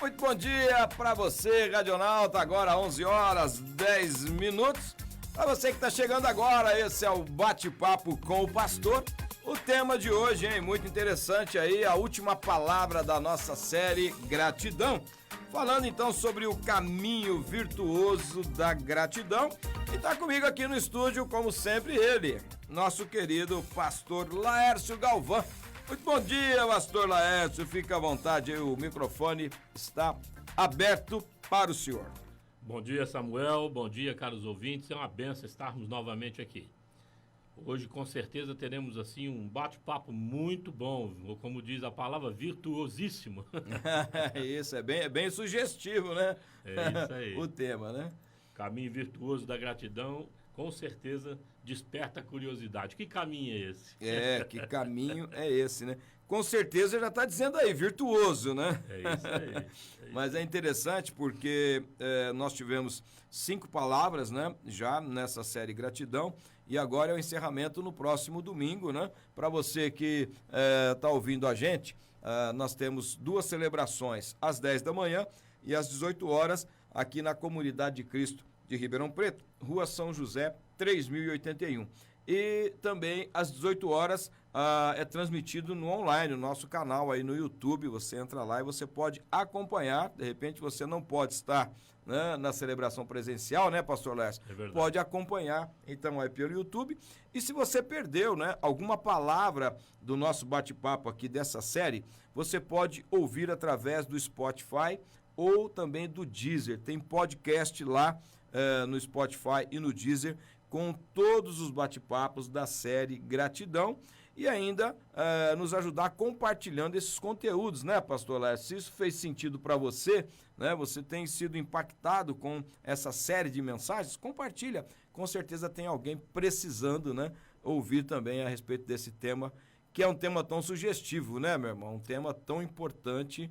Muito bom dia para você, Radionauta, agora 11 horas 10 minutos. Para você que está chegando agora, esse é o Bate-Papo com o Pastor. O tema de hoje, hein, muito interessante aí, a última palavra da nossa série Gratidão. Falando então sobre o caminho virtuoso da gratidão. E tá comigo aqui no estúdio, como sempre, ele, nosso querido Pastor Laércio Galvão. Muito bom dia, Pastor Laércio, fica à vontade, o microfone está aberto para o senhor. Bom dia, Samuel, bom dia, caros ouvintes, é uma benção estarmos novamente aqui. Hoje, com certeza, teremos assim um bate-papo muito bom, ou como diz a palavra, virtuosíssimo. Isso, é bem sugestivo, né? É isso aí. O tema, né? Caminho virtuoso da gratidão, com certeza, desperta a curiosidade. Que caminho é esse? Que caminho é esse, né? Com certeza já está dizendo aí, virtuoso, né? É isso aí. Mas é interessante porque nós tivemos 5 palavras, né? Já nessa série Gratidão. E agora é o encerramento no próximo domingo, né? Para você que está ouvindo a gente, nós temos 2 celebrações, às 10 da manhã e às 18 horas, aqui na Comunidade de Cristo de Ribeirão Preto, Rua São José, 3081. E também às 18 horas é transmitido no online, no nosso canal aí no YouTube. Você entra lá e você pode acompanhar. De repente você não pode estar, né, na celebração presencial, né, Pastor Lécio? É verdade. Pode acompanhar então aí pelo YouTube. E se você perdeu, né, alguma palavra do nosso bate-papo aqui dessa série, você pode ouvir através do Spotify ou também do Deezer. Tem podcast lá no Spotify e no Deezer com todos os bate-papos da série Gratidão e ainda nos ajudar compartilhando esses conteúdos, né, Pastor Lécio? Se isso fez sentido para você, né, você tem sido impactado com essa série de mensagens, compartilha. Com certeza tem alguém precisando, né, ouvir também a respeito desse tema, que é um tema tão sugestivo, né, meu irmão? Um tema tão importante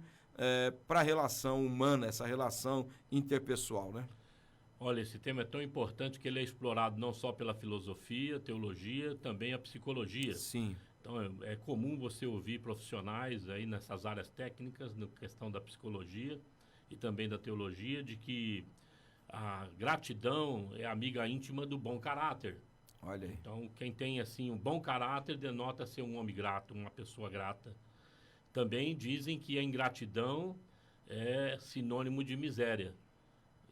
para a relação humana, essa relação interpessoal, né? Olha, esse tema é tão importante que ele é explorado não só pela filosofia, teologia, também a psicologia. Sim. Então, é comum você ouvir profissionais aí nessas áreas técnicas, na questão da psicologia e também da teologia, de que a gratidão é amiga íntima do bom caráter. Olha aí. Então, quem tem, assim, um bom caráter denota ser um homem grato, uma pessoa grata. Também dizem que a ingratidão é sinônimo de miséria.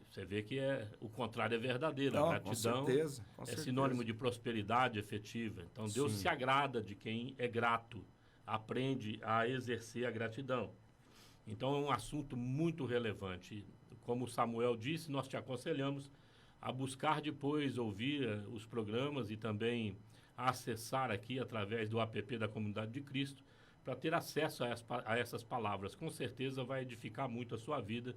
Você vê que o contrário é verdadeiro. Não, a gratidão com certeza. é sinônimo de prosperidade efetiva. Então, Deus se agrada de quem é grato, aprende a exercer a gratidão. Então, é um assunto muito relevante. Como o Samuel disse, nós te aconselhamos a buscar depois ouvir os programas e também a acessar aqui através do app da Comunidade de Cristo para ter acesso a essas palavras. Com certeza vai edificar muito a sua vida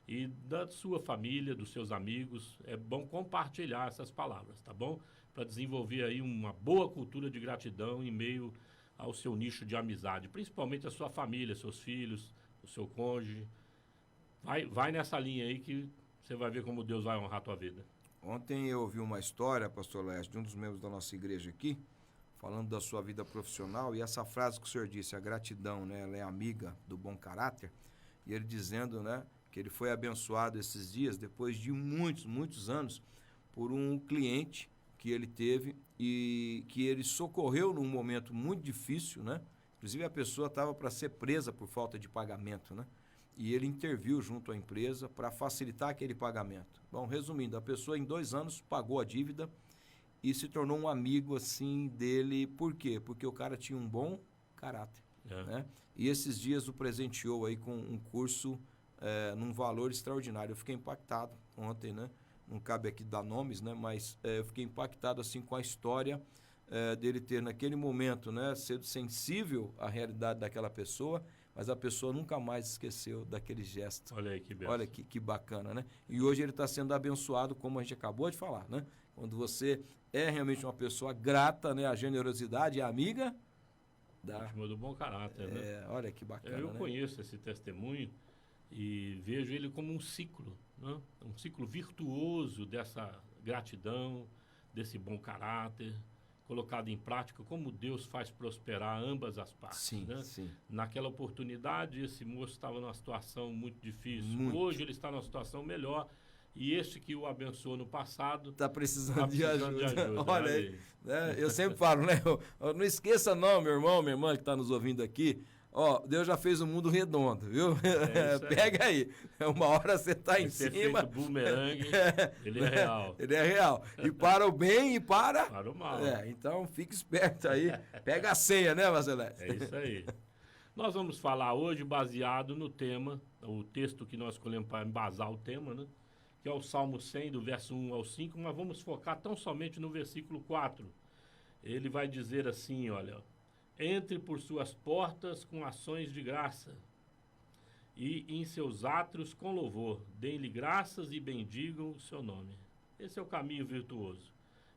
e da sua família, dos seus amigos. É bom compartilhar essas palavras, tá bom? Para desenvolver aí uma boa cultura de gratidão em meio ao seu nicho de amizade, principalmente a sua família, seus filhos, o seu cônjuge. Vai nessa linha aí que você vai ver como Deus vai honrar a tua vida. Ontem eu ouvi uma história, Pastor Lécio, de um dos membros da nossa igreja aqui, falando da sua vida profissional, e essa frase que o senhor disse, a gratidão, né, ela é amiga do bom caráter, e ele dizendo, né, que ele foi abençoado esses dias, depois de muitos anos, por um cliente que ele teve e que ele socorreu num momento muito difícil, né? Inclusive a pessoa estava para ser presa por falta de pagamento, né? E ele interviu junto à empresa para facilitar aquele pagamento. Bom, resumindo, a pessoa em 2 anos pagou a dívida e se tornou um amigo assim dele. Por quê? Porque o cara tinha um bom caráter, né? E esses dias o presenteou aí com um curso num valor extraordinário. Eu fiquei impactado ontem, né? Não cabe aqui dar nomes, né? Mas eu fiquei impactado assim com a história dele ter naquele momento, né, sido sensível à realidade daquela pessoa, mas a pessoa nunca mais esqueceu daquele gesto. Olha aí que benção. Olha que bacana, né? E hoje ele está sendo abençoado, como a gente acabou de falar, né? Quando você é realmente uma pessoa grata, né? A generosidade é amiga do bom caráter, né? Olha que bacana, eu né? conheço esse testemunho e vejo ele como um ciclo, né? Um ciclo virtuoso dessa gratidão, desse bom caráter, colocado em prática, como Deus faz prosperar ambas as partes. Sim, Né? sim. Naquela oportunidade, esse moço estava numa situação muito difícil. Muito. Hoje ele está numa situação melhor. E este que o abençoou no passado Está precisando, tá de precisando ajuda. Olha Olha aí, né? Eu sempre falo, né? Não esqueça não, meu irmão, minha irmã que está nos ouvindo aqui. Ó, Deus já fez o mundo redondo, viu? Isso aí. Pega aí. Uma hora você está em Esse cima. efeito bumerangue, ele é real. Ele é real. E para o bem e para... Para o mal. Então fique esperto aí. Pega a senha, né, Marcelete? É isso aí. Nós vamos falar hoje baseado no tema, o texto que nós escolhemos para embasar o tema, né? Que é o Salmo 100, do verso 1 ao 5, mas vamos focar tão somente no versículo 4. Ele vai dizer assim, olha: entre por suas portas com ações de graça, e em seus átrios com louvor, deem-lhe graças e bendigam o seu nome. Esse é o caminho virtuoso.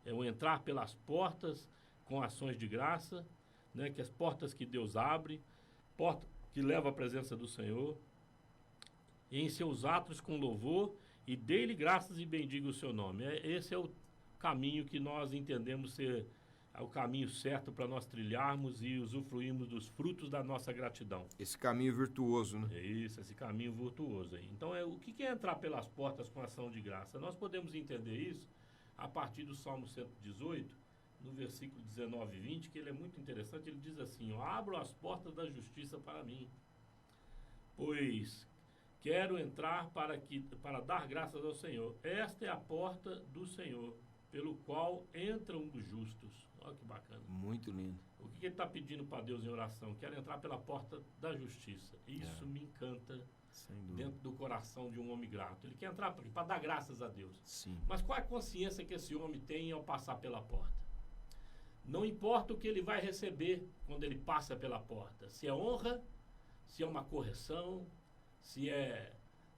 É o entrar pelas portas com ações de graça, né, que as portas que Deus abre, porta que leva à presença do Senhor, e em seus átrios com louvor, e dê-lhe graças e bendiga o seu nome. Esse é o caminho que nós entendemos ser o caminho certo para nós trilharmos e usufruirmos dos frutos da nossa gratidão. Esse caminho virtuoso, né? É isso, esse caminho virtuoso aí. Então, o que é entrar pelas portas com ação de graça? Nós podemos entender isso a partir do Salmo 118, no versículo 19 e 20, que ele é muito interessante. Ele diz assim, ó: abro as portas da justiça para mim, pois quero entrar para dar graças ao Senhor. Esta é a porta do Senhor, pelo qual entram os justos. Olha que bacana. Muito lindo. O que ele está pedindo para Deus em oração? Quero entrar pela porta da justiça. Isso me encanta dentro do coração de um homem grato. Ele quer entrar para dar graças a Deus. Sim. Mas qual é a consciência que esse homem tem ao passar pela porta? Não importa o que ele vai receber quando ele passa pela porta. Se é honra, se é uma correção, se é,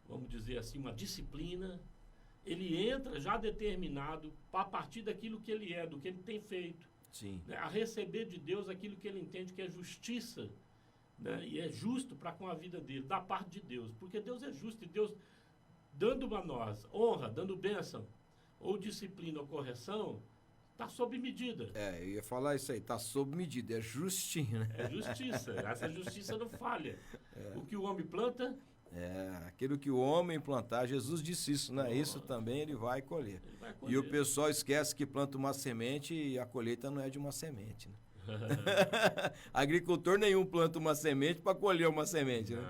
vamos dizer assim, uma disciplina. Ele entra já determinado a partir daquilo que ele é, do que ele tem feito. Sim. Né, a receber de Deus aquilo que ele entende que é justiça, né, e é justo para com a vida dele, da parte de Deus. Porque Deus é justo, e Deus, dando a nós honra, dando bênção, ou disciplina ou correção, está sob medida. Eu ia falar isso aí, está sob medida, é justinho, né? É justiça, essa justiça não falha. O que o homem planta... aquilo que o homem plantar, Jesus disse isso, né? Isso também ele vai colher. Ele vai colher. E o pessoal esquece que planta uma semente e a colheita não é de uma semente, né? Agricultor nenhum planta uma semente para colher uma semente, né?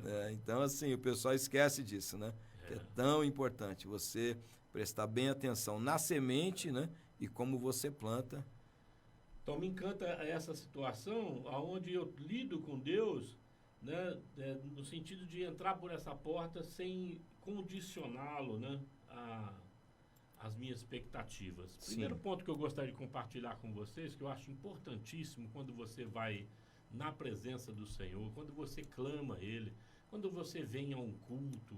Não. Então, assim, o pessoal esquece disso, né? Que é tão importante você prestar bem atenção na semente, né? E como você planta. Então, me encanta essa situação onde eu lido com Deus, né, no sentido de entrar por essa porta sem condicioná-lo, né, às minhas expectativas. Sim. Primeiro ponto que eu gostaria de compartilhar com vocês, que eu acho importantíssimo quando você vai na presença do Senhor, quando você clama a Ele, quando você vem a um culto,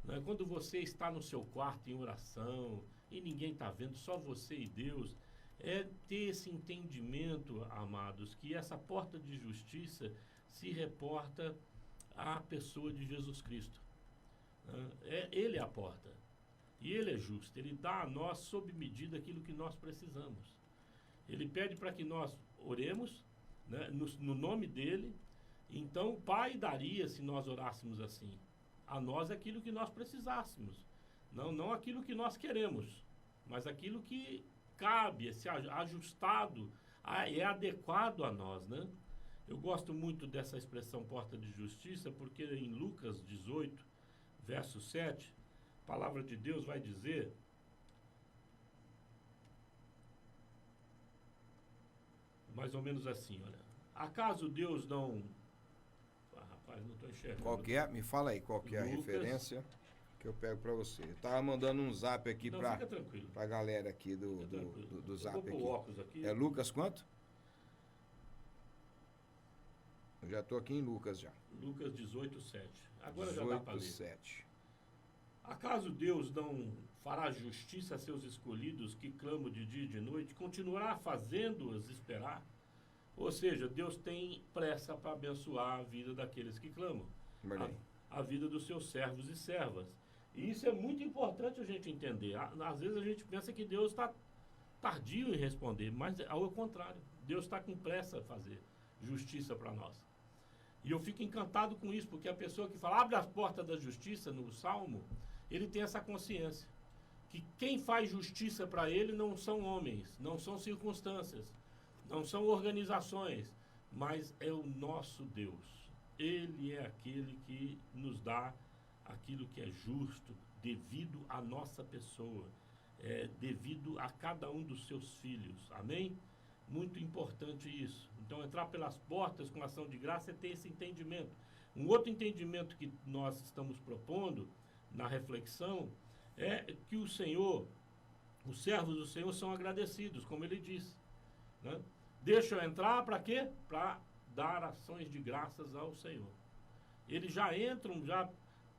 né, quando você está no seu quarto em oração e ninguém está vendo, só você e Deus, é ter esse entendimento, amados, que essa porta de justiça se reporta à pessoa de Jesus Cristo. Ele é a porta. E Ele é justo. Ele dá a nós, sob medida, aquilo que nós precisamos. Ele pede para que nós oremos, né, no nome dEle. Então, o Pai daria, se nós orássemos assim, a nós aquilo que nós precisássemos. Não aquilo que nós queremos, mas aquilo que cabe, esse ajustado, é adequado a nós, né? Eu gosto muito dessa expressão porta de justiça, porque em Lucas 18, verso 7, a palavra de Deus vai dizer: mais ou menos assim, olha: acaso Deus não... rapaz, não estou enxergando. Qual que é? Me fala aí qual que é a Lucas, referência que eu pego para você. Eu tava mandando um zap aqui não, para fica tranquilo. a galera aqui do zap Eu vou pôr o aqui. óculos aqui. É Lucas quanto? Eu já estou aqui em Lucas já. Lucas 18, 7. Agora já dá para ler. 7. Acaso Deus não fará justiça a seus escolhidos que clamam de dia e de noite? Continuará fazendo-os esperar? Ou seja, Deus tem pressa para abençoar a vida daqueles que clamam. A vida dos seus servos e servas. E isso é muito importante a gente entender. Às vezes a gente pensa que Deus está tardio em responder, mas ao contrário, Deus está com pressa a fazer justiça para nós. E eu fico encantado com isso, porque a pessoa que fala, abre as portas da justiça, no Salmo, ele tem essa consciência, que quem faz justiça para ele não são homens, não são circunstâncias, não são organizações, mas é o nosso Deus. Ele é aquele que nos dá aquilo que é justo, devido à nossa pessoa, devido a cada um dos seus filhos. Amém? Muito importante isso. Então, entrar pelas portas com ação de graça é ter esse entendimento. Um outro entendimento que nós estamos propondo na reflexão é que o Senhor, os servos do Senhor são agradecidos, como ele disse, né? Deixa eu entrar para quê? Para dar ações de graças ao Senhor. Eles já entram já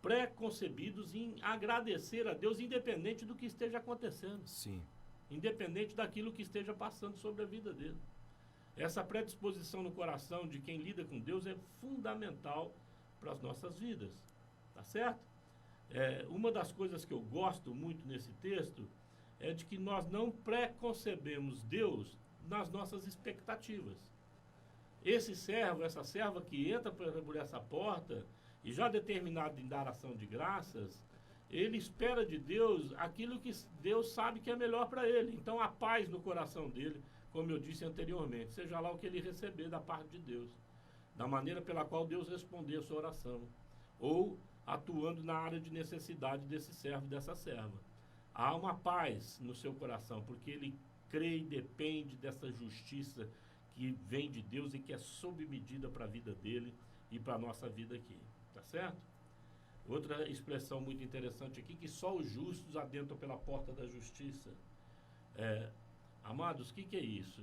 pré-concebidos em agradecer a Deus, independente do que esteja acontecendo. Sim. Independente daquilo que esteja passando sobre a vida dele. Essa predisposição no coração de quem lida com Deus é fundamental para as nossas vidas. Tá certo? Uma das coisas que eu gosto muito nesse texto é de que nós não preconcebemos Deus nas nossas expectativas. Esse servo, essa serva que entra por essa porta e já determinado em dar ação de graças, ele espera de Deus aquilo que Deus sabe que é melhor para ele. Então, a paz no coração dele, como eu disse anteriormente, seja lá o que ele receber da parte de Deus, da maneira pela qual Deus responder a sua oração, ou atuando na área de necessidade desse servo e dessa serva. Há uma paz no seu coração, porque ele crê e depende dessa justiça que vem de Deus e que é sob medida para a vida dele e para a nossa vida aqui. Tá certo? Outra expressão muito interessante aqui, que só os justos adentram pela porta da justiça. Amados, o que é isso?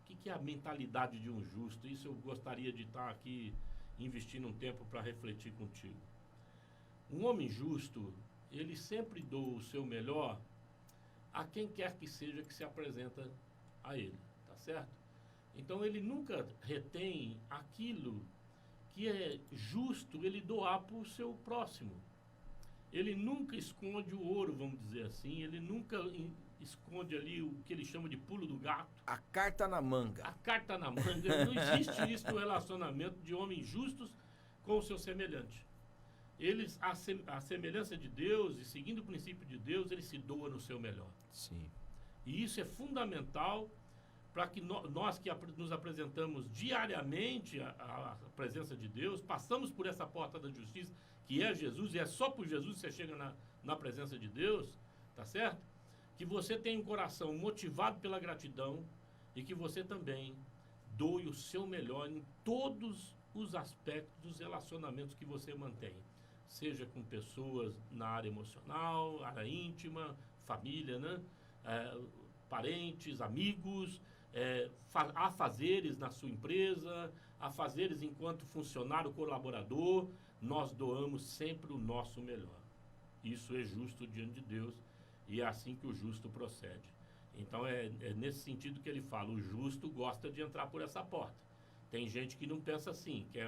O que é a mentalidade de um justo? Isso eu gostaria de estar aqui investindo um tempo para refletir contigo. Um homem justo, ele sempre doa o seu melhor a quem quer que seja que se apresenta a ele, tá certo? Então ele nunca retém aquilo que é justo ele doar para o seu próximo. Ele nunca esconde o ouro, vamos dizer assim, ele nunca esconde ali o que ele chama de pulo do gato. A carta na manga. A carta na manga. Não existe isso no relacionamento de homens justos com o seu semelhante. Eles, a semelhança de Deus e seguindo o princípio de Deus, ele se doa no seu melhor. Sim. E isso é fundamental para que nós que nos apresentamos diariamente à presença de Deus, passamos por essa porta da justiça, que é Jesus, e é só por Jesus que você chega na presença de Deus, tá certo? Que você tenha um coração motivado pela gratidão e que você também doe o seu melhor em todos os aspectos dos relacionamentos que você mantém. Seja com pessoas na área emocional, área íntima, família, né? Parentes, amigos, afazeres na sua empresa, afazeres enquanto funcionário, colaborador, nós doamos sempre o nosso melhor. Isso é justo diante de Deus e é assim que o justo procede. Então é nesse sentido que ele fala, o justo gosta de entrar por essa porta. Tem gente que não pensa assim, quer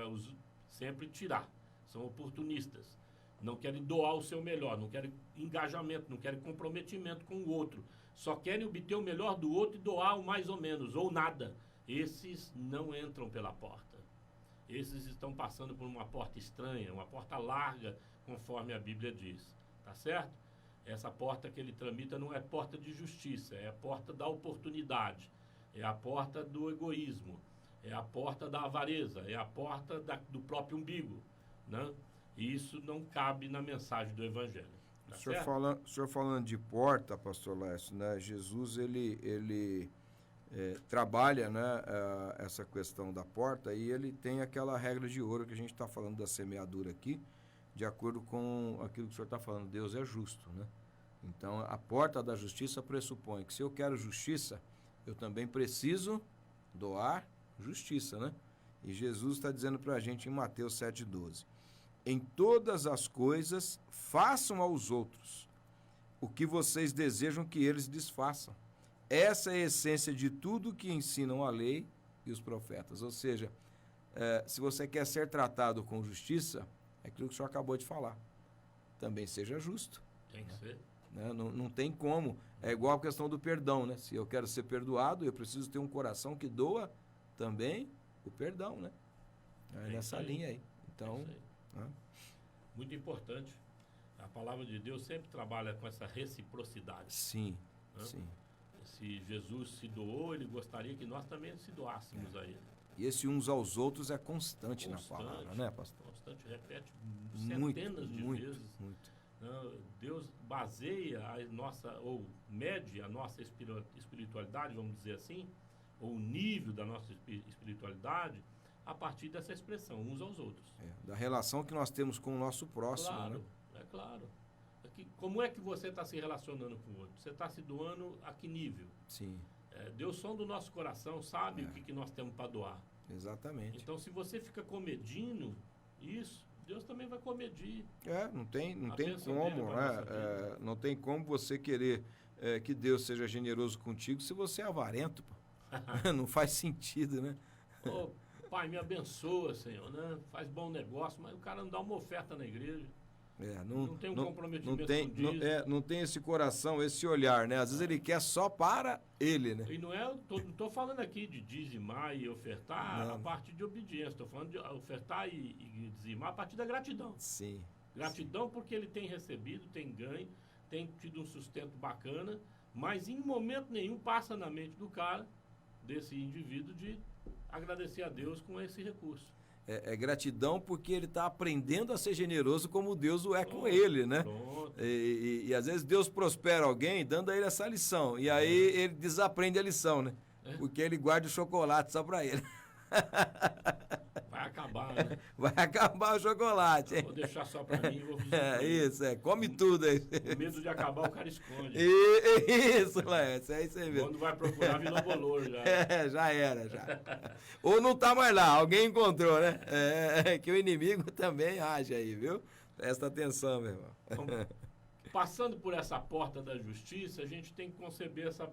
sempre tirar, são oportunistas, não querem doar o seu melhor, não querem engajamento, não querem comprometimento com o outro, só querem obter o melhor do outro e doar o mais ou menos, ou nada. Esses não entram pela porta. Esses estão passando por uma porta estranha, uma porta larga, conforme a Bíblia diz. Tá certo? Essa porta que ele tramita não é porta de justiça, é a porta da oportunidade, é a porta do egoísmo, é a porta da avareza, é a porta do próprio umbigo, né? E isso não cabe na mensagem do Evangelho. Tá o senhor falando de porta, pastor Lécio, né? Jesus, ele trabalha, né, essa questão da porta, e ele tem aquela regra de ouro que a gente está falando da semeadura aqui, de acordo com aquilo que o senhor está falando, Deus é justo, né? Então, a porta da justiça pressupõe que se eu quero justiça, eu também preciso doar justiça, né? E Jesus está dizendo para a gente em Mateus 7,12, em todas as coisas façam aos outros o que vocês desejam que eles lhes façam. Essa é a essência de tudo que ensinam a lei e os profetas. Ou seja, se você quer ser tratado com justiça, é aquilo que o senhor acabou de falar. Também seja justo. Tem que ser. Né? Não tem como. É igual a questão do perdão, né? Se eu quero ser perdoado, eu preciso ter um coração que doa também o perdão, né? Nessa linha aí. Então, muito importante. A palavra de Deus sempre trabalha com essa reciprocidade. Sim, né? sim. Se Jesus se doou, ele gostaria que nós também se doássemos a ele. E esse uns aos outros é constante na palavra, né, pastor? Constante, repete centenas de vezes. Muito. Deus baseia a nossa, ou mede a nossa espiritualidade, vamos dizer assim, ou o nível da nossa espiritualidade, a partir dessa expressão, uns aos outros. Da relação que nós temos com o nosso próximo, claro, né? É claro. Como é que você está se relacionando com o outro? Você está se doando a que nível? Sim. Deus sonda o nosso coração, sabe o que nós temos para doar. Exatamente. Então, se você fica comedindo isso, Deus também vai comedir. Não tem como, né? Não tem como você querer que Deus seja generoso contigo se você é avarento, pô. Não faz sentido, né? Pai, me abençoa, Senhor, né? Faz bom negócio, mas o cara não dá uma oferta na igreja. Não tem um comprometimento com Deus. Não tem esse coração, esse olhar, né? Às vezes ele quer só para ele, né? E não estou falando aqui de dizimar e ofertar a partir de obediência. Estou falando de ofertar e dizimar a partir da gratidão. Sim. Gratidão porque ele tem recebido, tem ganho, tem tido um sustento bacana, mas em momento nenhum passa na mente do cara, desse indivíduo, de agradecer a Deus com esse recurso. É gratidão porque ele está aprendendo a ser generoso como Deus o é com ele, né? E às vezes Deus prospera alguém dando a ele essa lição. E aí ele desaprende a lição, né? Porque ele guarda o chocolate só para ele. Vai acabar, né? Vai acabar o chocolate. Vou deixar só para mim e vou come tudo aí. Com medo de acabar, o cara esconde. Isso, Laércio, é isso aí mesmo. Quando vai procurar, virou bolor já. Já era, já. Ou não tá mais lá, alguém encontrou, né? Que o inimigo também age aí, viu? Presta atenção, meu irmão. Então, passando por essa porta da justiça, a gente tem que conceber esse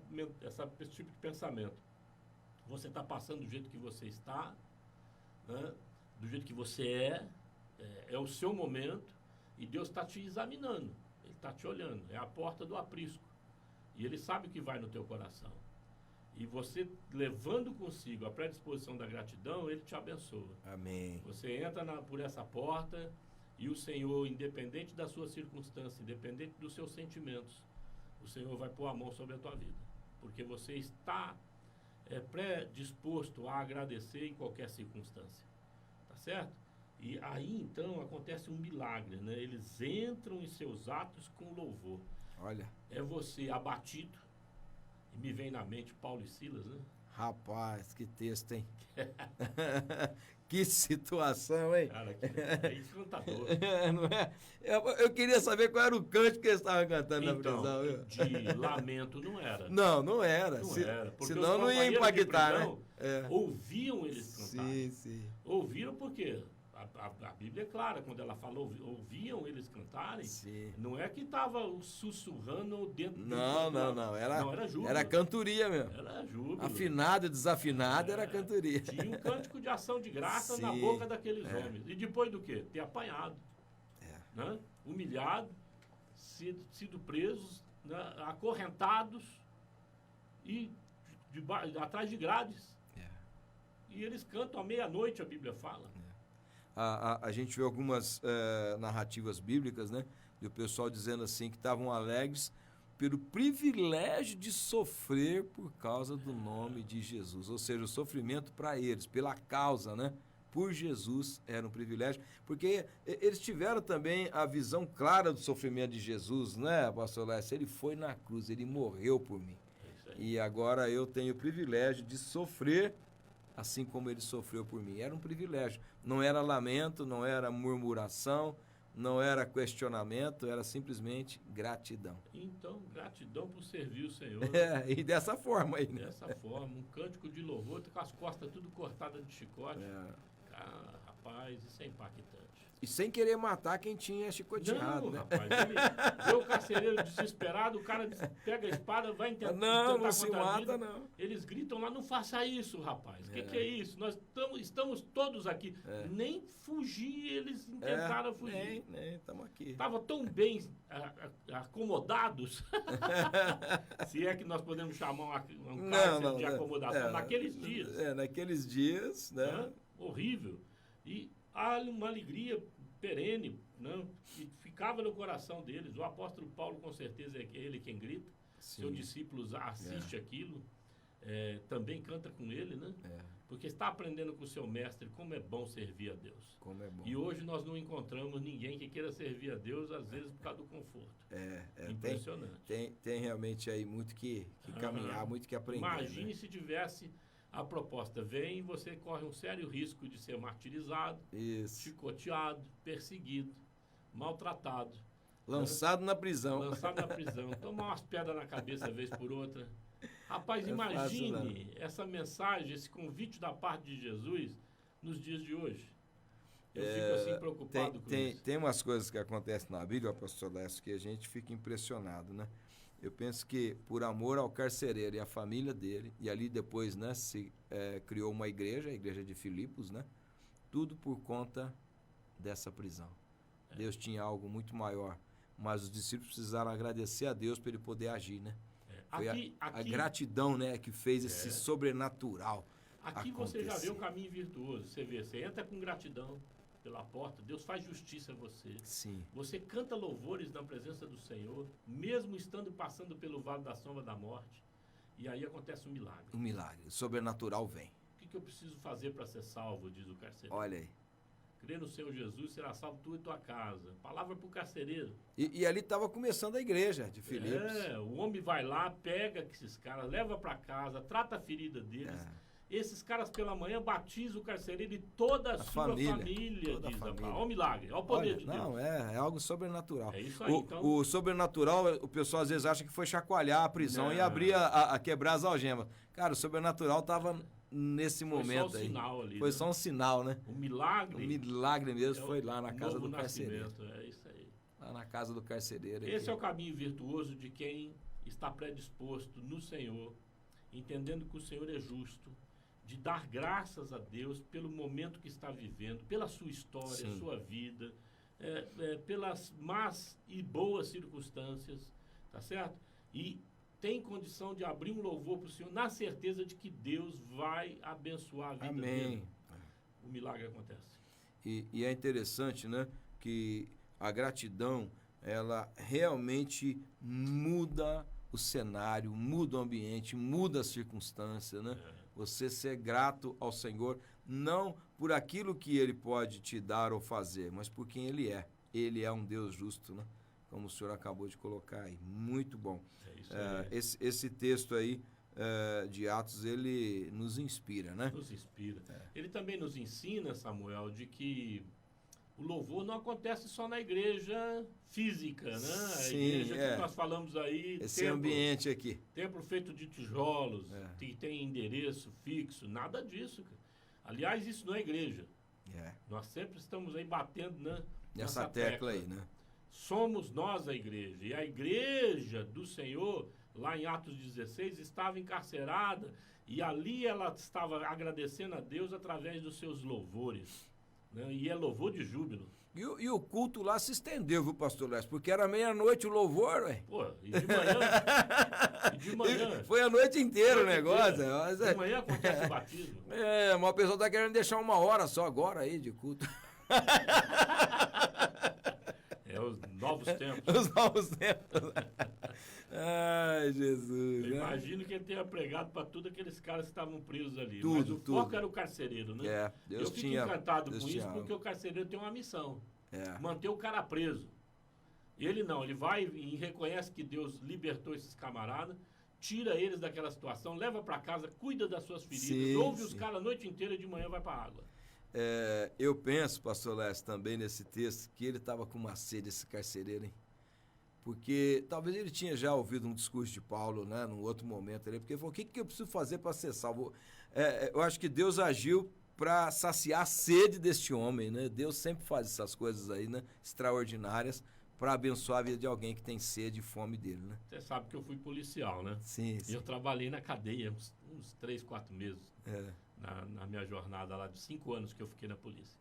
tipo de pensamento. Você está passando do jeito que você está, né? Do jeito que você é o seu momento, e Deus está te examinando, Ele está te olhando, é a porta do aprisco, e Ele sabe o que vai no teu coração. E você, levando consigo a predisposição da gratidão, Ele te abençoa. Amém. Você entra por essa porta, e o Senhor, independente da sua circunstância, independente dos seus sentimentos, o Senhor vai pôr a mão sobre a tua vida, porque você está predisposto a agradecer em qualquer circunstância, tá certo? E aí então acontece um milagre, né? Eles entram em seus atos com louvor. Olha. É você abatido, e me vem na mente Paulo e Silas, né? Rapaz, que texto, hein? Que situação, hein? Cara, é encantador. Não é? Eu queria saber qual era o canto que eles estavam cantando na prisão. De lamento não era. Não era. Senão não ia impactar, prisão, né? Ouviam eles cantar. Sim. Ouviram por quê? A Bíblia é clara, quando ela fala ouviam eles cantarem, não é que estava sussurrando dentro do Não. Era júbilo. Era cantoria mesmo. Era júbilo. Afinado e desafinado era cantoria. Tinha um cântico de ação de graça na boca daqueles homens. E depois do quê? Ter apanhado. Né? Humilhado, sido presos, né? Acorrentados e atrás de grades. E eles cantam à meia-noite, a Bíblia fala. A gente vê algumas narrativas bíblicas, né? E o pessoal dizendo assim que estavam alegres pelo privilégio de sofrer por causa do nome de Jesus. Ou seja, o sofrimento para eles, pela causa, né? Por Jesus era um privilégio. Porque eles tiveram também a visão clara do sofrimento de Jesus, né, pastor Lécio? Ele foi na cruz, ele morreu por mim. E agora eu tenho o privilégio de sofrer assim como ele sofreu por mim. Era um privilégio. Não era lamento, não era murmuração, não era questionamento, era simplesmente gratidão. Então, gratidão por servir o Senhor. E dessa forma aí, né? Dessa forma, um cântico de louvor, com as costas tudo cortadas de chicote. Rapaz, Rapaz, isso é impactante. E sem querer matar quem tinha chicoteado, Não, né? rapaz, ele vê o carcereiro desesperado, o cara pega a espada, vai tentar Não se contra a mata, vida. não. Eles gritam lá, não faça isso, rapaz. O que é isso? Nós estamos todos aqui. Nem fugir, eles tentaram fugir. Nem, estamos aqui. Estavam tão bem acomodados, se é que nós podemos chamar um cárcere de acomodação, naqueles dias. Naqueles dias, né? Horrível. E há uma alegria perene, né, que ficava no coração deles. O apóstolo Paulo, com certeza, é ele quem grita. Sim. Seus discípulos assistem aquilo, também canta com ele, né? Porque está aprendendo com o seu mestre como é bom servir a Deus. Como é bom. E hoje nós não encontramos ninguém que queira servir a Deus, às vezes por causa do conforto. Impressionante. Tem realmente aí muito que caminhar, muito que aprender. Imagine, né, se tivesse a proposta, vem, você corre um sério risco de ser martirizado, chicoteado, perseguido, maltratado. Lançado na prisão. Tomar umas pedras na cabeça vez por outra. Rapaz, imagine essa mensagem, esse convite da parte de Jesus nos dias de hoje. Eu fico assim preocupado com isso. Tem umas coisas que acontecem na Bíblia, pastor Lécio, que a gente fica impressionado, né? Eu penso que por amor ao carcereiro e à família dele, e ali depois, né, se criou uma igreja, a igreja de Filipos, né? Tudo por conta dessa prisão. Deus tinha algo muito maior, mas os discípulos precisaram agradecer a Deus para ele poder agir, né? Foi a gratidão, né, que fez esse sobrenatural Aqui acontecer. Você já vê o caminho virtuoso. Você entra com gratidão pela porta, Deus faz justiça a você. Sim. Você canta louvores na presença do Senhor, mesmo estando passando pelo vale da sombra da morte. E aí acontece um milagre. Um milagre. O sobrenatural vem. O que eu preciso fazer para ser salvo, diz o carcereiro? Olha aí. Crê no Senhor Jesus, será salvo tu e tua casa. Palavra para o carcereiro. E ali estava começando a igreja de Filipos. O homem vai lá, pega esses caras, leva para casa, trata a ferida deles. Esses caras pela manhã batizam o carcereiro e toda a sua família toda diz, a família. Olha o milagre, olha o poder de Deus. Não, é algo sobrenatural. É isso aí, então. O sobrenatural, o pessoal às vezes acha que foi chacoalhar a prisão e abrir a quebrar as algemas. Cara, o sobrenatural estava nesse momento aí. Foi só um sinal ali. Foi só um sinal, né? O milagre. O milagre mesmo foi lá na casa do carcereiro. É isso aí. Lá na casa do carcereiro. Esse é o caminho virtuoso de quem está predisposto no Senhor, entendendo que o Senhor é justo, de dar graças a Deus pelo momento que está vivendo, pela sua história, sua vida, pelas más e boas circunstâncias, tá certo? E tem condição de abrir um louvor para o Senhor, na certeza de que Deus vai abençoar a vida dele. O milagre acontece. E é interessante, né, que a gratidão, ela realmente muda o cenário, muda o ambiente, muda a circunstância, né? Você ser grato ao Senhor, não por aquilo que Ele pode te dar ou fazer, mas por quem Ele é. Ele é um Deus justo, né? Como o senhor acabou de colocar aí. Muito bom. Esse texto aí de Atos, ele nos inspira, né? Nos inspira. Ele também nos ensina, Samuel, de que o louvor não acontece só na igreja física, né? A igreja que nós falamos aí. Esse ambiente aqui. Templo feito de tijolos, que tem endereço fixo, nada disso. Aliás, isso não é igreja. Nós sempre estamos aí batendo, né, nessa tecla aí, né? Somos nós a igreja. E a igreja do Senhor, lá em Atos 16, estava encarcerada e ali ela estava agradecendo a Deus através dos seus louvores. Né? E é louvor de júbilo. E o culto lá se estendeu, viu, pastor Lécio? Porque era meia-noite o louvor, ué. Pô, e de manhã? Foi a noite inteira o negócio. De manhã acontece o batismo. Uma pessoa está querendo deixar 1 hora só agora aí de culto. Os novos tempos. Os novos tempos. Ai, Jesus. Eu imagino que ele tenha pregado para todos aqueles caras que estavam presos ali. Tudo, mas o foco era o carcereiro, né? Deus eu fico encantado Deus com isso, porque o carcereiro tem uma missão. Manter o cara preso. E ele não, ele vai e reconhece que Deus libertou esses camaradas, tira eles daquela situação, leva para casa, cuida das suas feridas, ouve os caras a noite inteira e de manhã vai para a água. Eu penso, pastor Lécio, também nesse texto, que ele estava com uma sede, esse carcereiro, hein? Porque talvez ele tinha já ouvido um discurso de Paulo, né, num outro momento ali, porque ele falou, o que eu preciso fazer para ser salvo? Eu acho que Deus agiu para saciar a sede deste homem, né? Deus sempre faz essas coisas aí, né? Extraordinárias para abençoar a vida de alguém que tem sede e fome dele, né? Você sabe que eu fui policial, né? Sim, E eu trabalhei na cadeia uns 3, 4 meses É. na minha jornada lá de 5 anos que eu fiquei na polícia.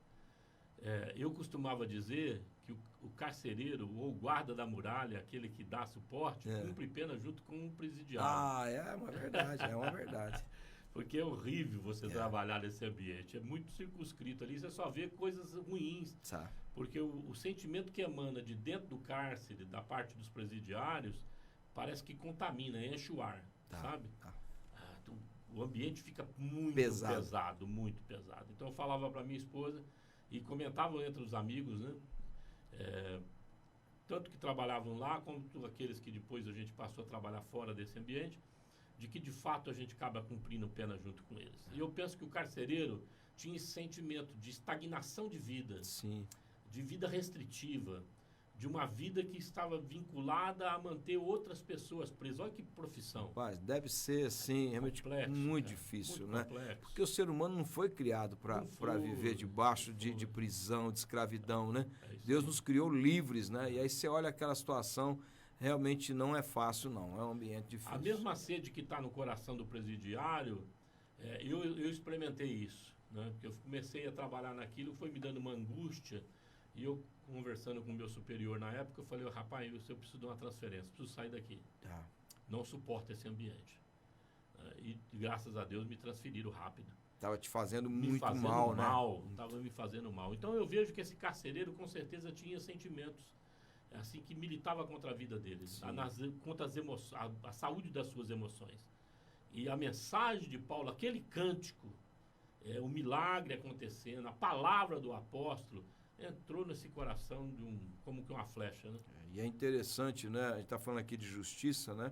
Eu costumava dizer que o carcereiro ou o guarda da muralha, aquele que dá suporte, cumpre pena junto com um presidiário. Ah, é uma verdade, é uma verdade. Porque é horrível você trabalhar nesse ambiente. É muito circunscrito ali, você só vê coisas ruins. Tá. Porque o sentimento que emana de dentro do cárcere, da parte dos presidiários, parece que contamina, enche o ar, sabe? Tá. O ambiente fica muito pesado, muito pesado. Então eu falava para minha esposa e comentava entre os amigos, né? Tanto que trabalhavam lá, como aqueles que depois a gente passou a trabalhar fora desse ambiente, de que de fato a gente acaba cumprindo pena junto com eles. E eu penso que o carcereiro tinha esse sentimento de estagnação de vida, Sim. de vida restritiva, de uma vida que estava vinculada a manter outras pessoas presas. Olha que profissão. Rapaz, deve ser, assim, realmente Complexo, muito difícil, muito né? complexo. Porque o ser humano não foi criado para viver debaixo de prisão, de escravidão, né? Deus nos criou livres, né? E aí você olha aquela situação, realmente não é fácil, não. É um ambiente difícil. A mesma sede que está no coração do presidiário, eu experimentei isso, né? Porque eu comecei a trabalhar naquilo, foi me dando uma angústia. E eu, conversando com o meu superior na época, eu falei, rapaz, eu preciso de uma transferência, preciso sair daqui. Tá. Não suporto esse ambiente. E graças a Deus me transferiram rápido. Estava te fazendo muito mal, né? Estava me fazendo mal. Então eu vejo que esse carcereiro com certeza tinha sentimentos assim que militava contra a vida deles, contra as emoções, a saúde das suas emoções. E a mensagem de Paulo, aquele cântico, o milagre acontecendo, a palavra do apóstolo, entrou nesse coração como que uma flecha, né? E é interessante, né? A gente está falando aqui de justiça, né?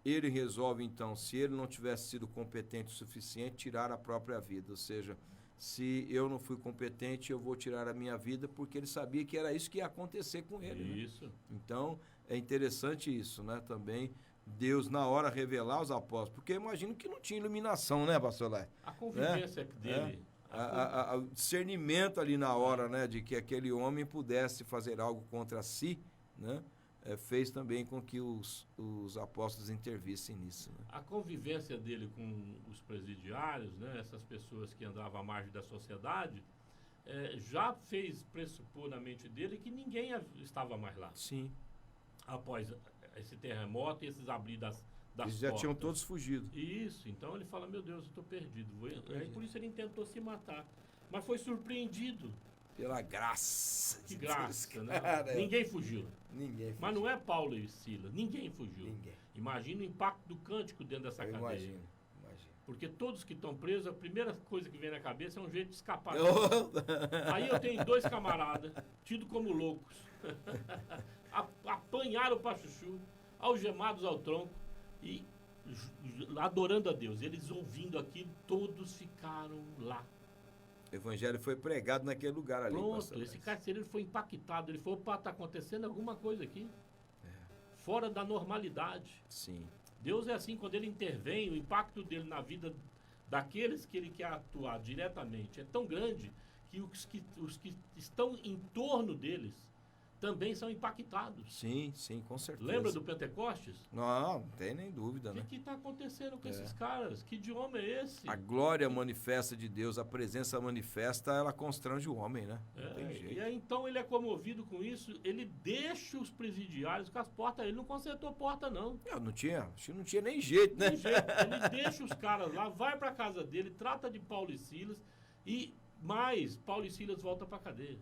Ele resolve, então, se ele não tivesse sido competente o suficiente, tirar a própria vida. Ou seja, se eu não fui competente, eu vou tirar a minha vida, porque ele sabia que era isso que ia acontecer com ele. Isso. Né? Então, é interessante isso, né? Também Deus, na hora, revelar os apóstolos. Porque eu imagino que não tinha iluminação, né, pastor Lai? A convivência dele... O discernimento ali na hora, né, de que aquele homem pudesse fazer algo contra si, né, fez também com que os apóstolos intervissem nisso. Né? A convivência dele com os presidiários, né, essas pessoas que andavam à margem da sociedade, já fez pressupor na mente dele que ninguém estava mais lá. Sim. Após esse terremoto e esses abrir das Eles já tinham todos fugido. Isso, então ele fala, meu Deus, eu estou perdido. Aí por isso ele tentou se matar. Mas foi surpreendido. Pela graça. Que graça, né? Ninguém fugiu. Mas não é Paulo e Silas, ninguém fugiu. Ninguém. Imagina o impacto do cântico dentro dessa cadeia. Imagino. Porque todos que estão presos, a primeira coisa que vem na cabeça é um jeito de escapar. Aí eu tenho 2 camaradas, tidos como loucos. Apanharam para chuchu, algemados ao tronco. E adorando a Deus, eles ouvindo aquilo, todos ficaram lá. O evangelho foi pregado naquele lugar ali. Pronto, esse carcereiro foi impactado. Ele falou, opa, está acontecendo alguma coisa aqui. Fora da normalidade. Sim. Deus é assim, quando ele intervém, o impacto dele na vida daqueles que ele quer atuar diretamente é tão grande que os que estão em torno deles também são impactados. Sim, com certeza. Lembra do Pentecostes? Não tem nem dúvida, né? O que está acontecendo com esses caras? Que idioma é esse? A glória manifesta de Deus, a presença manifesta, ela constrange o homem, né? Não tem jeito. E aí, então ele é comovido com isso, ele deixa os presidiários com as portas, ele não consertou porta não. Não tinha nem jeito, né? Ele deixa os caras lá, vai para casa dele, trata de Paulo e Silas mas Paulo e Silas voltam para a cadeia.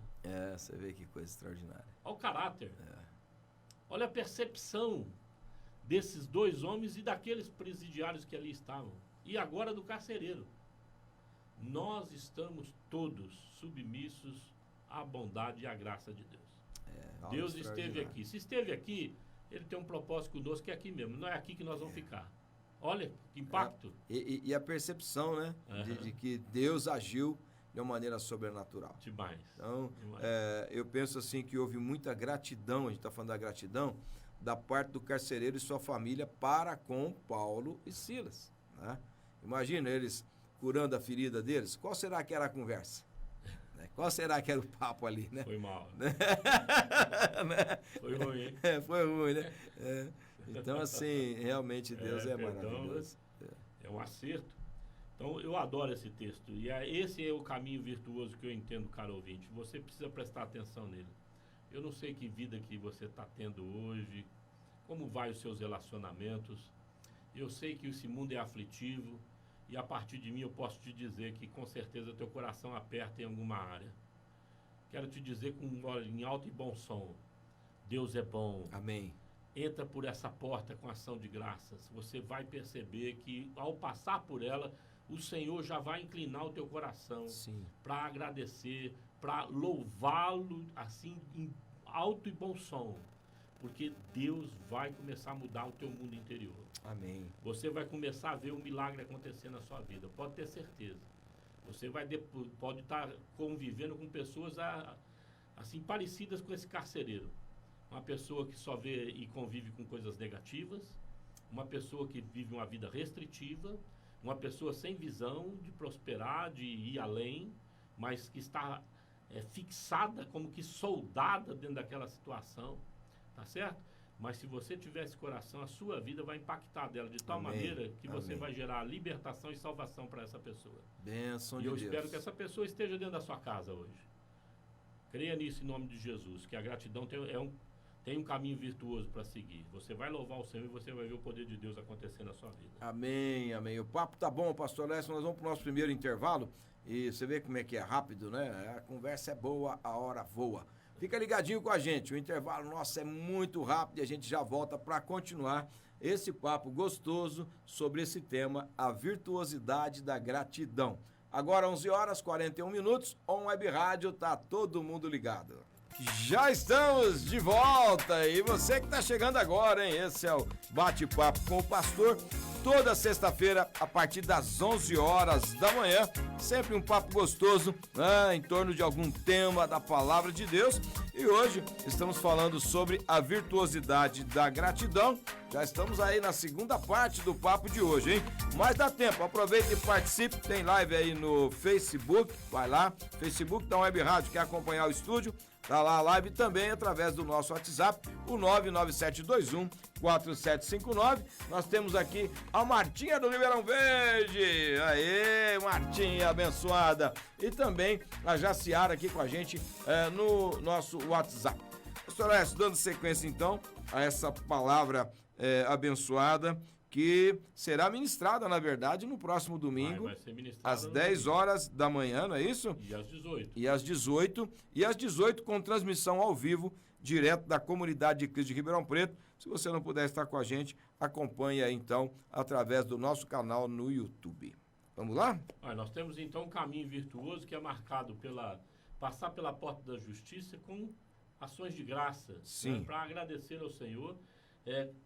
Você vê que coisa extraordinária. Olha o caráter. Olha a percepção desses 2 homens e daqueles presidiários que ali estavam. E agora do carcereiro. Nós estamos todos submissos à bondade e à graça de Deus. Deus esteve aqui. Se esteve aqui, ele tem um propósito conosco que é aqui mesmo. Não é aqui que nós vamos ficar. Olha, que impacto. E a percepção, né? De que Deus agiu de uma maneira sobrenatural. Demais. Então, eu penso assim que houve muita gratidão, a gente está falando da gratidão, da parte do carcereiro e sua família para com Paulo e Silas. Né? Imagina, eles curando a ferida deles, qual será que era a conversa? Né? Qual será que era o papo ali, né? Foi mal. Né? Foi ruim, hein? Foi ruim, né? Então, assim, realmente Deus é maravilhoso. É um acerto. Então, eu adoro esse texto. E esse é o caminho virtuoso que eu entendo, caro ouvinte. Você precisa prestar atenção nele. Eu não sei que vida que você está tendo hoje, como vai os seus relacionamentos. Eu sei que esse mundo é aflitivo e a partir de mim eu posso te dizer que com certeza teu coração aperta em alguma área. Quero te dizer em alto e bom som, Deus é bom. Amém. Entra por essa porta com ação de graças. Você vai perceber que ao passar por ela, o Senhor já vai inclinar o teu coração para agradecer, para louvá-lo assim em alto e bom som. Porque Deus vai começar a mudar o teu mundo interior. Amém. Você vai começar a ver um milagre acontecer na sua vida, pode ter certeza. Você pode estar convivendo com pessoas assim parecidas com esse carcereiro. Uma pessoa que só vê e convive com coisas negativas, uma pessoa que vive uma vida restritiva, uma pessoa sem visão de prosperar, de ir além, mas que está fixada como que soldada dentro daquela situação. Tá certo? Mas se você tiver esse coração, a sua vida vai impactar dela de tal maneira que você vai gerar libertação e salvação para essa pessoa. Bênção de Deus. E eu espero que essa pessoa esteja dentro da sua casa hoje. Creia nisso em nome de Jesus, que a gratidão tem um caminho virtuoso para seguir. Você vai louvar o Senhor e você vai ver o poder de Deus acontecer na sua vida. Amém, amém. O papo tá bom, pastor Lécio. Nós vamos para o nosso primeiro intervalo e você vê como é que é rápido, né? A conversa é boa, a hora voa. Fica ligadinho com a gente, o intervalo nosso é muito rápido e a gente já volta para continuar esse papo gostoso sobre esse tema, a virtuosidade da gratidão. Agora 11h41, On Web Rádio, tá todo mundo ligado. Já estamos de volta e você que tá chegando agora, hein? Esse é o Bate-Papo com o Pastor. Toda sexta-feira, a partir das 11h da manhã, sempre um papo gostoso, né, em torno de algum tema da Palavra de Deus. E hoje estamos falando sobre a virtuosidade da gratidão. Já estamos aí na segunda parte do papo de hoje, hein? Mas dá tempo, aproveita e participe. Tem live aí no Facebook, vai lá, Facebook da Web Rádio, quer acompanhar o estúdio? Tá lá a live também através do nosso WhatsApp, o 99721-4759. Nós temos aqui a Martinha do Ribeirão Verde. Aê, Martinha abençoada. E também a Jaciara aqui com a gente no nosso WhatsApp. Pastor Lécio, dando sequência então a essa palavra abençoada, que será ministrada, na verdade, no próximo domingo, vai ser ministrada às 10h da manhã, não é isso? E às 18h. E às 18h, com transmissão ao vivo, direto da Comunidade de Cristo de Ribeirão Preto. Se você não puder estar com a gente, acompanhe aí, então, através do nosso canal no YouTube. Vamos lá? Nós temos, então, um caminho virtuoso que é marcado passar pela porta da justiça com ações de graça. Sim. Né, para agradecer ao Senhor.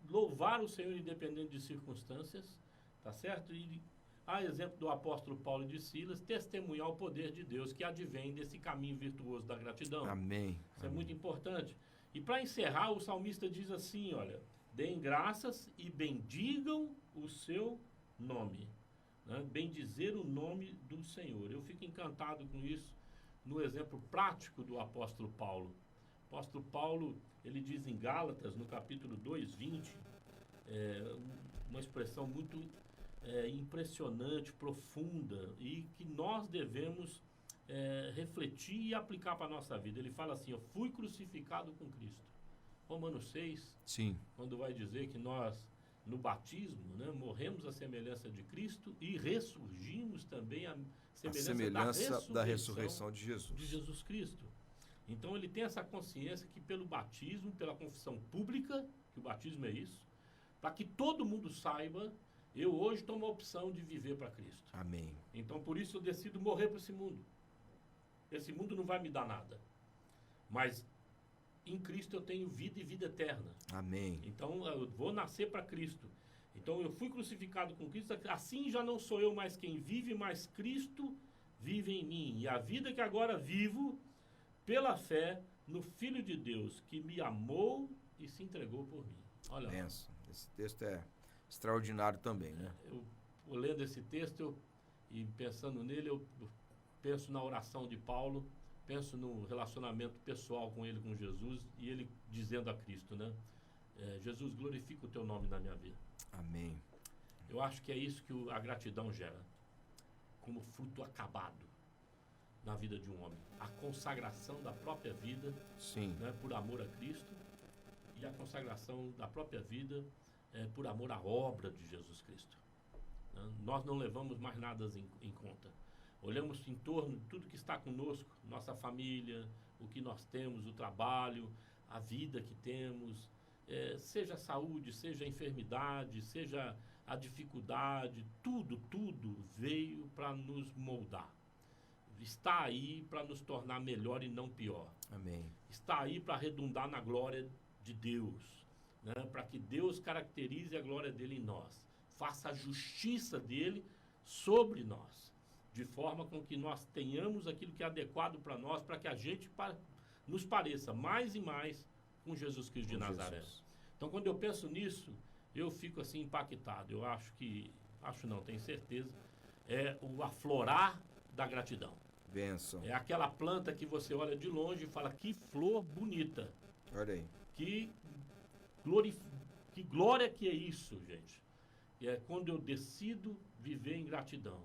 Louvar o Senhor independente de circunstâncias, tá certo? E, a exemplo do apóstolo Paulo e de Silas, testemunhar o poder de Deus que advém desse caminho virtuoso da gratidão. Amém. Isso é muito importante. E para encerrar, o salmista diz assim, olha, deem graças e bendigam o seu nome. Né? Bendizer o nome do Senhor. Eu fico encantado com isso no exemplo prático do apóstolo Paulo. O apóstolo Paulo, ele diz em Gálatas, no capítulo 2:20, uma expressão muito impressionante, profunda, e que nós devemos refletir e aplicar para a nossa vida. Ele fala assim, eu fui crucificado com Cristo. Romanos 6, Sim. Quando vai dizer que nós, no batismo, né, morremos à semelhança de Cristo e ressurgimos também à semelhança da ressurreição de Jesus. De Jesus Cristo. Então ele tem essa consciência que pelo batismo, pela confissão pública, que o batismo é isso, para que todo mundo saiba, eu hoje tomo a opção de viver para Cristo. Amém. Então por isso eu decido morrer para esse mundo. Esse mundo não vai me dar nada. Mas em Cristo eu tenho vida e vida eterna. Amém. Então eu vou nascer para Cristo. Então eu fui crucificado com Cristo, assim já não sou eu mais quem vive, mas Cristo vive em mim. E a vida que agora vivo, pela fé no Filho de Deus, que me amou e se entregou por mim. Olha lá. Esse texto é extraordinário também, né? Eu lendo esse texto, E pensando nele, eu penso na oração de Paulo, penso no relacionamento pessoal com ele, com Jesus, e ele dizendo a Cristo, né? Jesus, glorifica o teu nome na minha vida. Amém. Eu acho que é isso que a gratidão gera, como fruto acabado na vida de um homem. A consagração da própria vida, Sim. né, por amor a Cristo, e a consagração da própria vida por amor à obra de Jesus Cristo. Né? Nós não levamos mais nada em conta. Olhamos em torno de tudo que está conosco, nossa família, o que nós temos, o trabalho, a vida que temos, seja a saúde, seja a enfermidade, seja a dificuldade, tudo veio para nos moldar. Está aí para nos tornar melhor e não pior. Amém. Está aí para redundar na glória de Deus, né? Para que Deus caracterize a glória dele em nós, faça a justiça dele sobre nós, de forma com que nós tenhamos aquilo que é adequado para nós, para que a gente nos pareça mais e mais com Jesus Cristo de Nazaré. Jesus. Então, quando eu penso nisso, eu fico assim impactado. Eu tenho certeza, é o aflorar da gratidão. Bênção. É aquela planta que você olha de longe e fala, que flor bonita. Olha aí. Que glória que é isso, gente. E é quando eu decido viver em gratidão.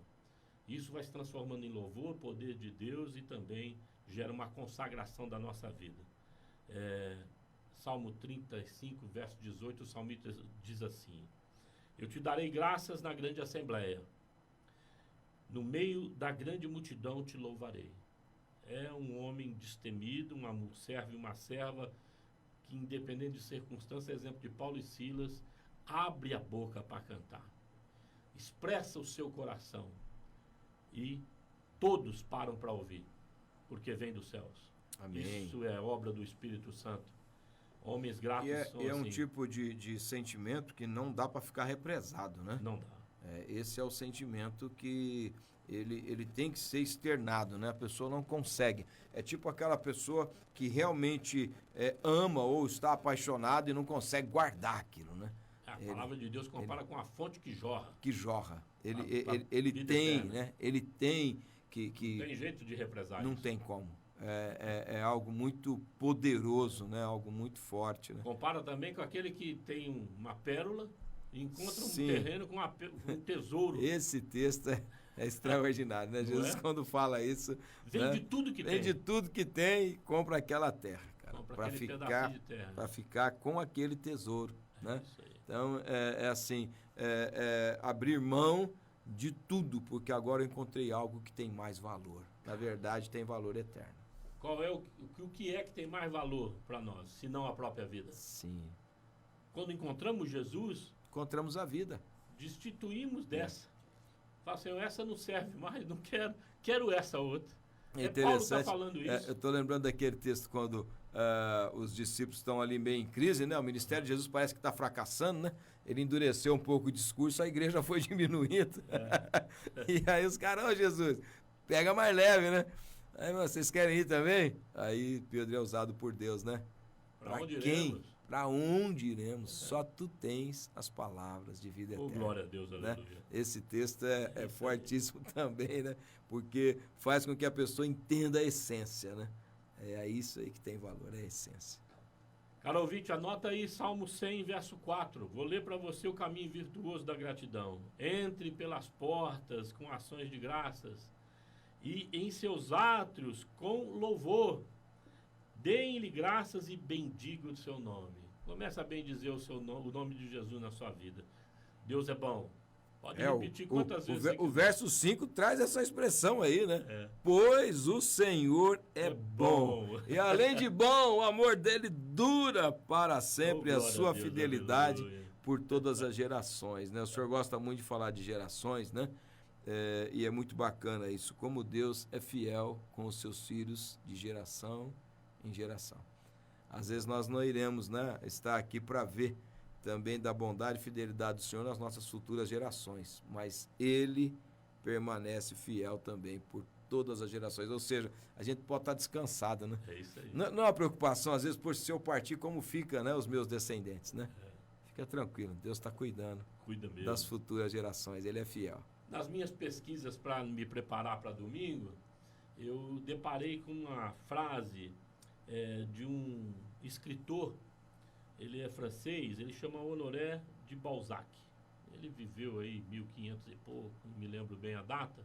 Isso vai se transformando em louvor, poder de Deus, e também gera uma consagração da nossa vida. Salmo 35, verso 18, o salmista diz assim: eu te darei graças na grande assembleia, no meio da grande multidão te louvarei. É um homem destemido, um servo e uma serva que, independente de circunstâncias, exemplo de Paulo e Silas, abre a boca para cantar, expressa o seu coração, e todos param para ouvir, porque vem dos céus. Amém. Isso é obra do Espírito Santo. Homens gratos são assim. É um assim. tipo de sentimento que não dá para ficar represado, né? Não dá. Esse é o sentimento que ele tem que ser externado, né? A pessoa não consegue. É tipo aquela pessoa que realmente ama ou está apaixonada e não consegue guardar aquilo, né? A palavra de Deus compara com a fonte que jorra. Que jorra. Ele tem, né? Ele tem que... Não tem jeito de represar não isso. Tem como. É algo muito poderoso, né? Algo muito forte, né? Compara também com aquele que tem uma pérola e encontra Sim. um terreno com um tesouro. Esse texto é extraordinário, né? Jesus, quando fala isso... Vende tudo que tem. Vende tudo que tem e compra aquela terra, cara. Para ficar com aquele tesouro, né? Isso aí. Então, assim, abrir mão de tudo, porque agora eu encontrei algo que tem mais valor. Na verdade, tem valor eterno. Qual é o que é que tem mais valor para nós, se não a própria vida? Sim. Quando encontramos Jesus, encontramos a vida. Destituímos dessa. Fala assim, essa não serve mais, não quero essa outra. Paulo está falando isso. Eu estou lembrando daquele texto quando os discípulos estão ali meio em crise, né? O ministério de Jesus parece que está fracassando, né? Ele endureceu um pouco o discurso, a igreja foi diminuindo. E aí os caras, Jesus, pega mais leve, né? Aí, vocês querem ir também? Aí Pedro é usado por Deus, né? Para onde quem? Iremos? Para onde iremos? Só tu tens as palavras de vida eterna. Glória a Deus, aleluia. Né? Esse texto é fortíssimo também, né? Porque faz com que a pessoa entenda a essência, né? É isso aí que tem valor, é a essência. Caro ouvinte, anota aí Salmo 100, verso 4. Vou ler para você o caminho virtuoso da gratidão. Entre pelas portas com ações de graças e em seus átrios com louvor. Deem-lhe graças e bendiga o seu nome. Começa a bendizer o nome de Jesus na sua vida. Deus é bom. Pode repetir quantas vezes o verso 5 traz essa expressão aí, né? Pois o Senhor é bom. E além de bom, o amor dele dura para sempre, a sua fidelidade por todas as gerações, né? O senhor gosta muito de falar de gerações, né? E é muito bacana isso, como Deus é fiel com os seus filhos de geração em geração. Às vezes nós não iremos, né, estar aqui para ver também da bondade e fidelidade do Senhor nas nossas futuras gerações, mas Ele permanece fiel também por todas as gerações, ou seja, a gente pode estar descansado, né? É isso aí. Não é uma preocupação, às vezes, por se eu partir, como fica, né, os meus descendentes, né? Fica tranquilo, Deus está cuidando Cuida mesmo das futuras gerações, Ele é fiel. Nas minhas pesquisas para me preparar para domingo, eu deparei com uma frase de um escritor, ele é francês, ele chama Honoré de Balzac. Ele viveu aí 1500 e pouco, não me lembro bem a data,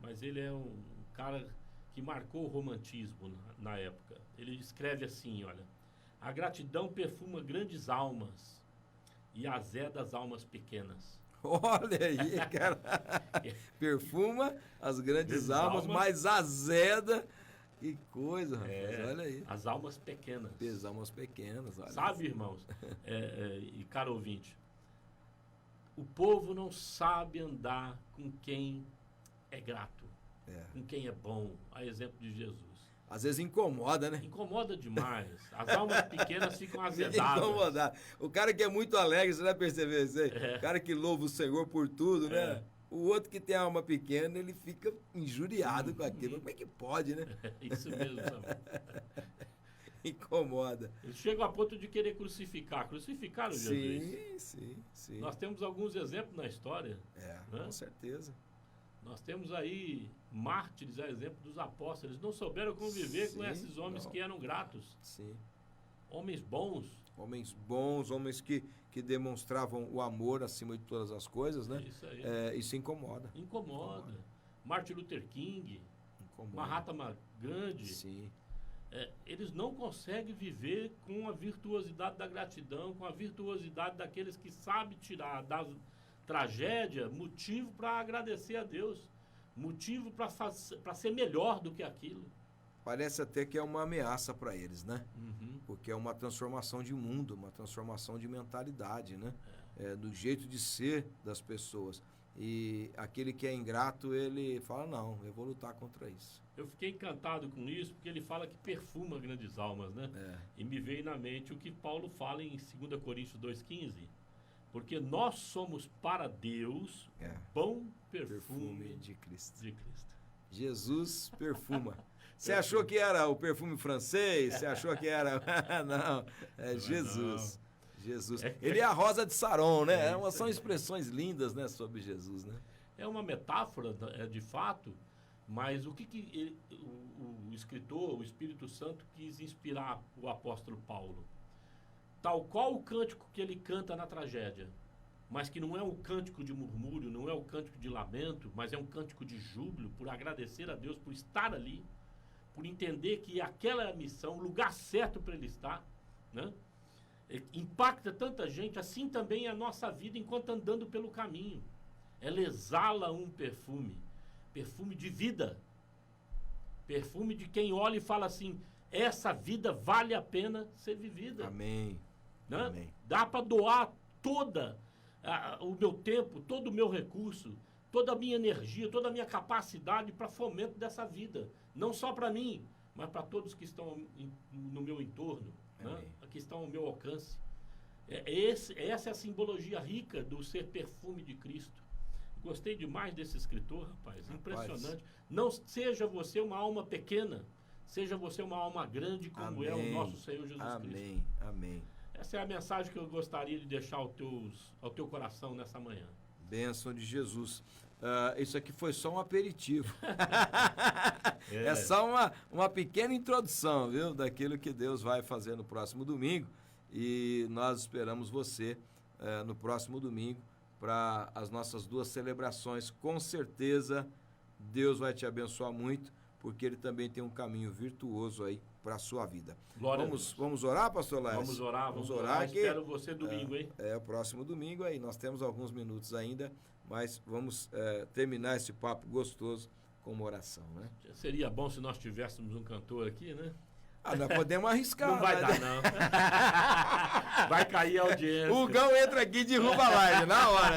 mas ele é um cara que marcou o romantismo na época. Ele escreve assim, olha: a gratidão perfuma grandes almas e azeda as almas pequenas. Olha aí, cara. Perfuma as grandes almas, mas azeda. Que coisa, rapaz. Olha aí. As almas pequenas. As almas pequenas, olha. Sabe, irmãos, e caro ouvinte, o povo não sabe andar com quem é grato, com quem é bom, a exemplo de Jesus. Às vezes incomoda, né? Incomoda demais. As almas pequenas ficam azedadas. Incomodar. O cara que é muito alegre, você vai perceber isso aí? O cara que louva o Senhor por tudo, né? O outro que tem a alma pequena, ele fica injuriado com aquilo. Como é que pode, né? Isso mesmo, Samuel. Incomoda. Eles chegam a ponto de querer crucificar. Crucificaram Jesus. Sim. Nós temos alguns exemplos na história. Com certeza. Nós temos aí mártires, a exemplo dos apóstolos. Eles não souberam conviver com esses homens que eram gratos. Sim. Homens bons. Homens bons, homens que demonstravam o amor acima de todas as coisas, né? Isso aí. Isso incomoda. Incomoda. Martin Luther King, Mahatma Gandhi. Sim. Eles não conseguem viver com a virtuosidade da gratidão, com a virtuosidade daqueles que sabem tirar da tragédia motivo para agradecer a Deus, motivo para ser melhor do que aquilo. Parece até que é uma ameaça para eles, né? Uhum. Porque é uma transformação de mundo, uma transformação de mentalidade, né? Do jeito de ser das pessoas. E aquele que é ingrato, ele fala, não, eu vou lutar contra isso. Eu fiquei encantado com isso, porque ele fala que perfuma grandes almas, né? E me veio na mente o que Paulo fala em 2 Coríntios 2,15. Porque nós somos para Deus bom perfume de Cristo. Jesus perfuma. Você achou que era o perfume francês? Você achou que era... Não, Jesus. Não. Jesus. Ele é a rosa de Saron, né? São expressões lindas, né, sobre Jesus, né? É uma metáfora, de fato, mas o que o escritor, o Espírito Santo, quis inspirar o apóstolo Paulo? Tal qual o cântico que ele canta na tragédia, mas que não é um cântico de murmúrio, não é um cântico de lamento, mas é um cântico de júbilo, por agradecer a Deus por estar ali, por entender que aquela é a missão, o lugar certo para ele estar, né? Impacta tanta gente, assim também é a nossa vida enquanto andando pelo caminho. Ela exala um perfume de vida, perfume de quem olha e fala assim, essa vida vale a pena ser vivida. Amém. Né? Amém. Dá para doar toda o meu tempo, todo o meu recurso, toda a minha energia, toda a minha capacidade para fomento dessa vida. Não só para mim, mas para todos que estão no meu entorno, né? Que estão ao meu alcance. Essa é a simbologia rica do ser perfume de Cristo. Gostei demais desse escritor, rapaz. Impressionante. Não seja você uma alma pequena, seja você uma alma grande como é o nosso Senhor Jesus Cristo. Amém. Essa é a mensagem que eu gostaria de deixar ao teu coração nessa manhã. Bênção de Jesus. Isso aqui foi só um aperitivo. É só uma pequena introdução, viu? Daquilo que Deus vai fazer no próximo domingo. E nós esperamos você no próximo domingo para as nossas 2 celebrações. Com certeza Deus vai te abençoar muito, porque Ele também tem um caminho virtuoso aí para a sua vida. Vamos orar, pastor Laércio? Vamos orar. Espero você domingo, hein? O próximo domingo aí. Nós temos alguns minutos ainda, mas vamos terminar esse papo gostoso com uma oração, né? Seria bom se nós tivéssemos um cantor aqui, né? Nós podemos arriscar. Não vai dar, não. Vai cair a audiência. O Gão entra aqui e derruba a live na hora.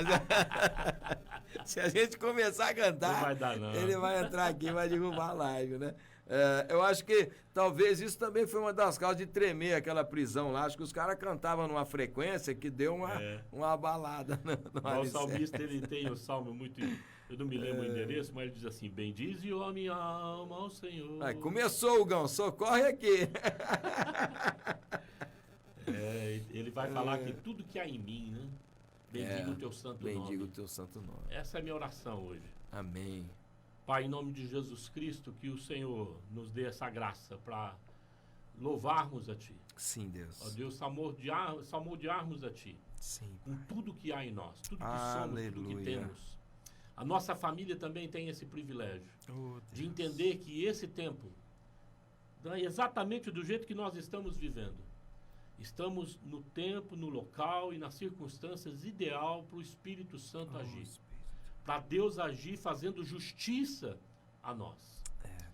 Se a gente começar a cantar, não vai dar, não. Ele vai entrar aqui e vai derrubar a live, né? Eu acho que talvez isso também foi uma das causas de tremer aquela prisão lá. Acho que os caras cantavam numa frequência que deu uma abalada. O salmista, ele tem o salmo muito... Eu não me lembro o endereço, mas ele diz assim, bendize a minha alma ao Senhor. Começou, Gão, socorre aqui. Ele vai falar que tudo que há em mim, né? Bendiga o teu santo nome. Bendiga o teu santo nome. Essa é a minha oração hoje. Amém. Pai, em nome de Jesus Cristo, que o Senhor nos dê essa graça para louvarmos a Ti. Sim, Deus. Ó Deus, salmodiarmos a Ti. Sim, com tudo que há em nós, tudo que Aleluia. somos, tudo que temos. A nossa família também tem esse privilégio Oh, de entender que esse tempo é exatamente do jeito que nós estamos vivendo. Estamos no tempo, no local e nas circunstâncias ideal para o Espírito Santo agir. Para Deus agir fazendo justiça a nós.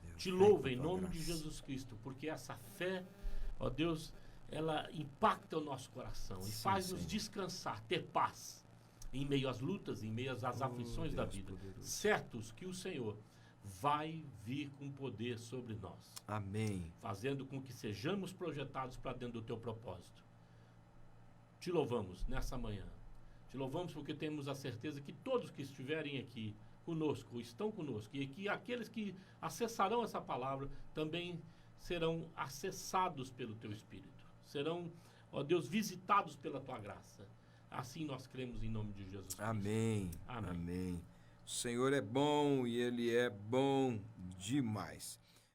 Deus, Te louvo em nome de Jesus Cristo, porque essa fé, ó Deus, ela impacta o nosso coração e faz-nos descansar, ter paz em meio às lutas, em meio às aflições da vida. Poderoso. Certos que o Senhor vai vir com poder sobre nós. Amém. Fazendo com que sejamos projetados para dentro do teu propósito. Te louvamos nessa manhã. Te louvamos porque temos a certeza que todos que estiverem aqui conosco, estão conosco, e que aqueles que acessarão essa palavra também serão acessados pelo teu Espírito. Serão, ó Deus, visitados pela tua graça. Assim nós cremos em nome de Jesus Cristo. Amém. Amém. Amém. O Senhor é bom e Ele é bom demais.